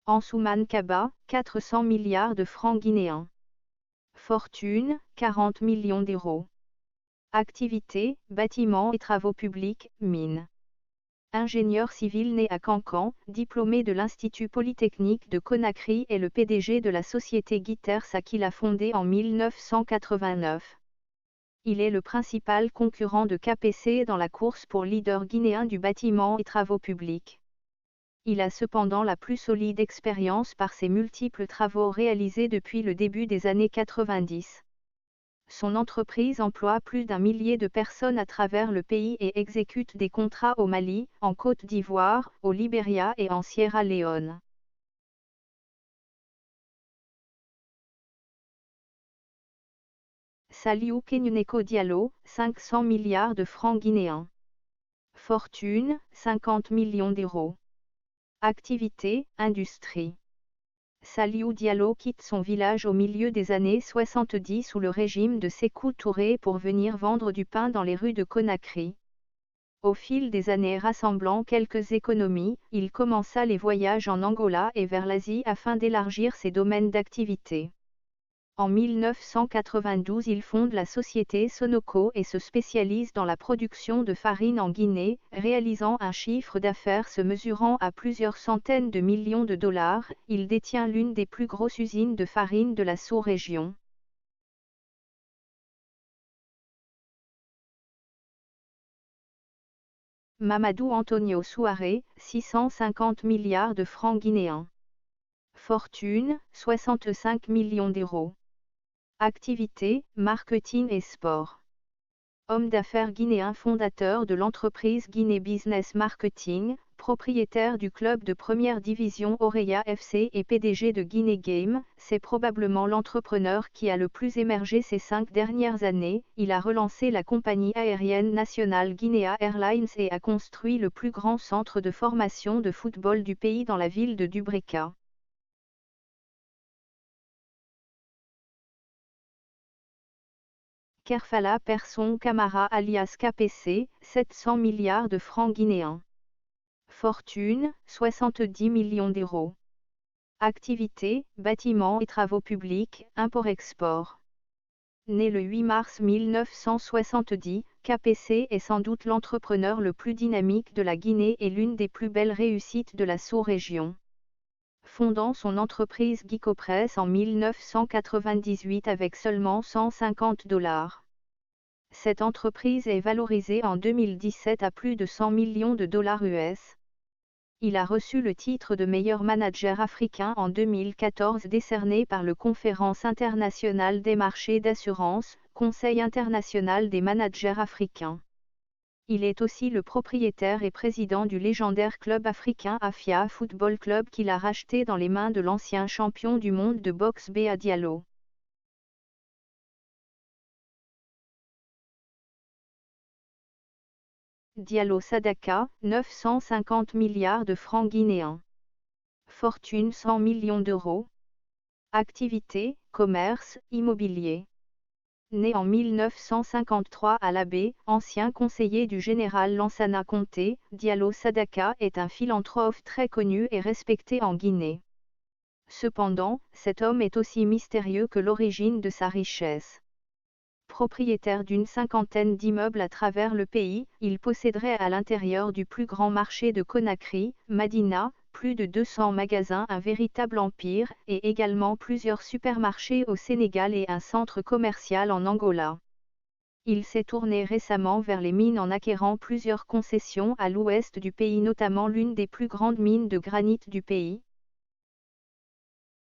Ansuman Kaba, 400 milliards de francs guinéens. Fortune, 40 millions d'euros. Activité, bâtiments et travaux publics, mines. Ingénieur civil né à Cancan, diplômé de l'Institut Polytechnique de Conakry et le PDG de la société Guiterres qu'il a fondée en 1989. Il est le principal concurrent de KPC dans la course pour leader guinéen du bâtiment et travaux publics. Il a cependant la plus solide expérience par ses multiples travaux réalisés depuis le début des années 90. Son entreprise emploie plus d'1 millier de personnes à travers le pays et exécute des contrats au Mali, en Côte d'Ivoire, au Libéria et en Sierra Leone. Saliou Kenyuneko Diallo, 500 milliards de francs guinéens. Fortune, 50 millions d'euros. Activité, industrie. Saliou Diallo quitte son village au milieu des années 70 sous le régime de Sékou Touré pour venir vendre du pain dans les rues de Conakry. Au fil des années rassemblant quelques économies, il commença les voyages en Angola et vers l'Asie afin d'élargir ses domaines d'activité. En 1992 il fonde la société Sonoco et se spécialise dans la production de farine en Guinée, réalisant un chiffre d'affaires se mesurant à plusieurs centaines de millions de dollars. Il détient l'une des plus grosses usines de farine de la sous-région. Mamadou Antonio Souaré, 650 milliards de francs guinéens. Fortune, 65 millions d'euros. Activité, marketing et sport. Homme d'affaires guinéen fondateur de l'entreprise Guinée Business Marketing, propriétaire du club de première division Oreya FC et PDG de Guinée Game, c'est probablement l'entrepreneur qui a le plus émergé ces 5 dernières années. Il a relancé la compagnie aérienne nationale Guinea Airlines et a construit le plus grand centre de formation de football du pays dans la ville de Dubreka. Kerfala Persson Camara alias KPC, 700 milliards de francs guinéens. Fortune, 70 millions d'euros. Activité, bâtiments et travaux publics, import-export. Né le 8 mars 1970, KPC est sans doute l'entrepreneur le plus dynamique de la Guinée et l'une des plus belles réussites de la sous-région. Fondant son entreprise Guicopress en 1998 avec seulement $150. Cette entreprise est valorisée en 2017 à plus de 100 millions de dollars US. Il a reçu le titre de meilleur manager africain en 2014 décerné par le Conférence internationale des marchés d'assurance, Conseil international des managers africains. Il est aussi le propriétaire et président du légendaire club africain Afia Football Club qu'il a racheté dans les mains de l'ancien champion du monde de boxe Béa Diallo. Diallo Sadaka, 950 milliards de francs guinéens. Fortune 100 millions d'euros. Activité, commerce, immobilier. Né en 1953 à La Baie, ancien conseiller du général Lansana Conté, Diallo Sadaka est un philanthrope très connu et respecté en Guinée. Cependant, cet homme est aussi mystérieux que l'origine de sa richesse. Propriétaire d'une cinquantaine d'immeubles à travers le pays, il posséderait à l'intérieur du plus grand marché de Conakry, Madina, plus de 200 magasins, un véritable empire, et également plusieurs supermarchés au Sénégal et un centre commercial en Angola. Il s'est tourné récemment vers les mines en acquérant plusieurs concessions à l'ouest du pays, notamment l'une des plus grandes mines de granit du pays,